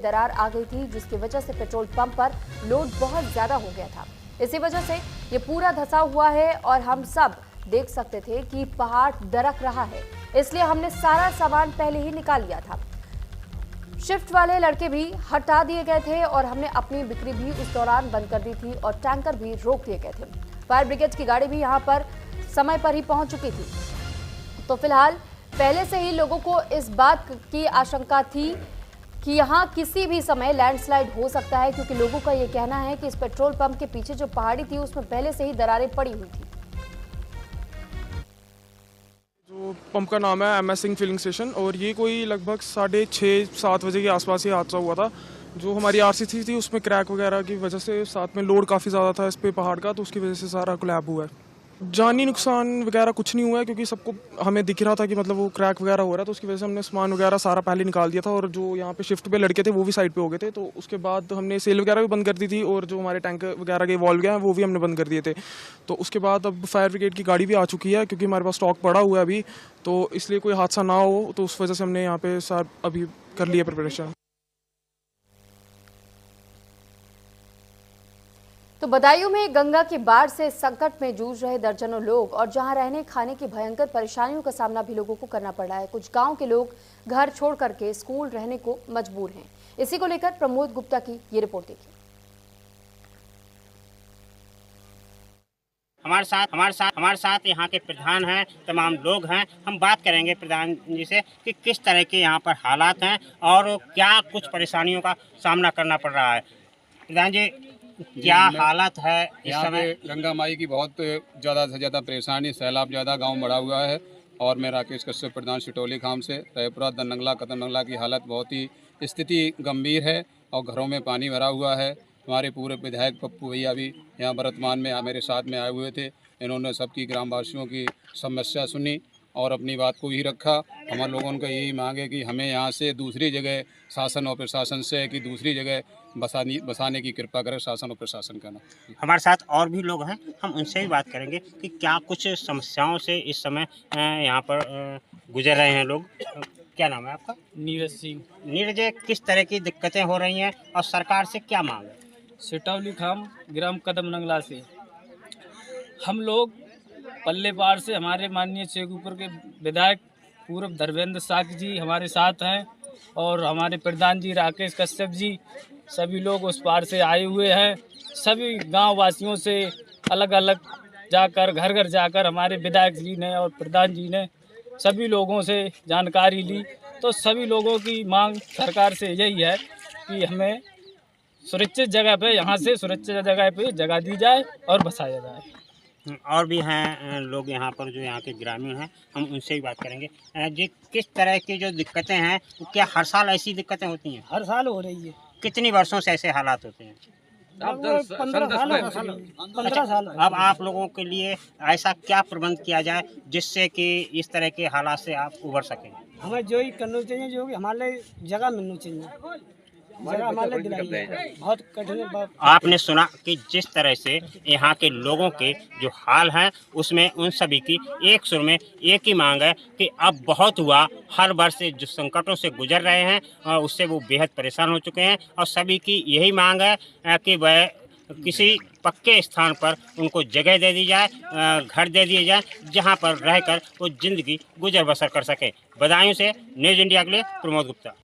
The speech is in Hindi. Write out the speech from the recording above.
दरार आ गई थी, जिसकी वजह से पेट्रोल पंप पर लोड बहुत ज्यादा हो गया था। इसी वजह से ये पूरा धंसा हुआ है और हम सब देख सकते थे कि पहाड़ दरक रहा है, इसलिए हमने सारा सामान पहले ही निकाल लिया था। शिफ्ट वाले लड़के भी हटा दिए गए थे और हमने अपनी बिक्री भी उस दौरान बंद कर दी थी और टैंकर भी रोक दिए गए थे। फायर ब्रिगेड की गाड़ी भी यहाँ पर समय पर ही पहुंच चुकी थी। तो फिलहाल पहले से ही लोगों को इस बात की आशंका थी कि यहाँ किसी भी समय लैंडस्लाइड हो सकता है, क्योंकि लोगों का ये कहना है कि इस पेट्रोल पंप के पीछे जो पहाड़ी थी उसमें पहले से ही दरारें पड़ी हुई थी। जो पंप का नाम है MS सिंह फिलिंग स्टेशन और ये कोई लगभग 6:30-7 बजे के आसपास ही हादसा हुआ था। जो हमारी RCC थी उसमें क्रैक वगैरह की वजह से साथ में लोड काफ़ी ज़्यादा था इस पे पहाड़ का, तो उसकी वजह से सारा कोलैप हुआ है। जानी नुकसान वगैरह कुछ नहीं हुआ है, क्योंकि सबको हमें दिख रहा था कि मतलब वो क्रैक वगैरह हो रहा है, तो उसकी वजह से हमने सामान वगैरह सारा पहले निकाल दिया था। और जो यहाँ पे शिफ्ट पे लड़के थे वो भी साइड पे हो गए थे, तो उसके बाद हमने सेल वगैरह भी बंद कर दी थी और जो हमारे टैंक वगैरह के वॉल्व हैं वो भी हमने बंद कर दिए थे। तो उसके बाद अब फायर ब्रिगेड की गाड़ी भी आ चुकी है, क्योंकि हमारे पास स्टॉक पड़ा हुआ है अभी, तो इसलिए कोई हादसा ना हो, तो उस वजह से हमने यहाँ पे अभी कर लिया प्रिपरेशन। तो बदायूं में गंगा की बाढ़ से संकट में जूझ रहे दर्जनों लोग और जहां रहने खाने की भयंकर परेशानियों का सामना भी लोगों को करना पड़ रहा है। कुछ गांव के लोग घर छोड़ करके स्कूल रहने को मजबूर हैं। इसी को लेकर प्रमोद गुप्ता की ये रिपोर्ट देखिए। हमारे साथ यहाँ के प्रधान हैं, तमाम लोग हैं। हम बात करेंगे प्रधान जी से कि किस तरह के यहाँ पर हालात हैं और क्या कुछ परेशानियों का सामना करना पड़ रहा है। प्रधान जी, क्या हालत है इस समय? गंगा माई की बहुत ज़्यादा से ज़्यादा परेशानी, सैलाब ज़्यादा गांव बढ़ा हुआ है। और मैं राकेश कश्यप प्रधान सिटोली खाम से तयपुरा दनंगला कदमनंगला की हालत बहुत ही स्थिति गंभीर है और घरों में पानी भरा हुआ है। हमारे पूरे विधायक पप्पू भैया भी यहाँ वर्तमान में मेरे साथ में आए हुए थे। इन्होंने सबकी ग्रामवासियों की समस्या सुनी और अपनी बात को भी रखा। हमारे लोगों का यही मांग है कि हमें यहाँ से दूसरी जगह शासन और प्रशासन से कि दूसरी जगह बसाने की कृपा करें शासन और प्रशासन का ना। हमारे साथ और भी लोग हैं, हम उनसे भी बात करेंगे कि क्या कुछ समस्याओं से इस समय यहाँ पर गुजर रहे हैं लोग। क्या नाम है आपका? नीरज सिंह। नीरज जी, किस तरह की दिक्कतें हो रही हैं और सरकार से क्या मांग है? सिटौली खाम ग्राम कदमनंगला से हम लोग पल्ले पार से हमारे माननीय शेखुपुर के विधायक पूर्व धर्मेंद्र साक जी हमारे साथ हैं और हमारे प्रधान जी राकेश कश्यप जी, सभी लोग उस पार से आए हुए हैं। सभी गांव वासियों से अलग अलग जाकर घर घर जाकर हमारे विधायक जी ने और प्रधान जी ने सभी लोगों से जानकारी ली। तो सभी लोगों की मांग सरकार से यही है कि हमें सुरक्षित जगह पे, यहाँ से सुरक्षित जगह पे जगह दी जाए और बसाया जाए। और भी हैं लोग यहाँ पर जो यहाँ के ग्रामीण हैं, हम उनसे भी बात करेंगे। जी, किस तरह की जो दिक्कतें हैं, क्या हर साल ऐसी दिक्कतें होती हैं? हर साल हो रही है। कितनी वर्षों से ऐसे हालात होते हैं? 15 साल। अब आप लोगों के लिए ऐसा क्या प्रबंध किया जाए जिससे कि इस तरह के हालात से आप उबर सकें? हमें जो ही करना चाहिए, जो कि हमारे जगह मिलनी चाहिए, जगह हमारे दिलाइए। बहुत कठिन। आपने सुना कि जिस तरह से यहाँ के लोगों के जो हाल हैं, उसमें उन सभी की एक सुर में एक ही मांग है कि अब बहुत हुआ। हर वर्ष से जो संकटों से गुजर रहे हैं और उससे वो बेहद परेशान हो चुके हैं और सभी की यही मांग है कि वह किसी पक्के स्थान पर उनको जगह दे दी जाए, घर दे दिए जाए, जहाँ पर रहकर वो जिंदगी गुजर बसर कर सके। बदायूं से न्यूज़ इंडिया के लिए प्रमोद गुप्ता।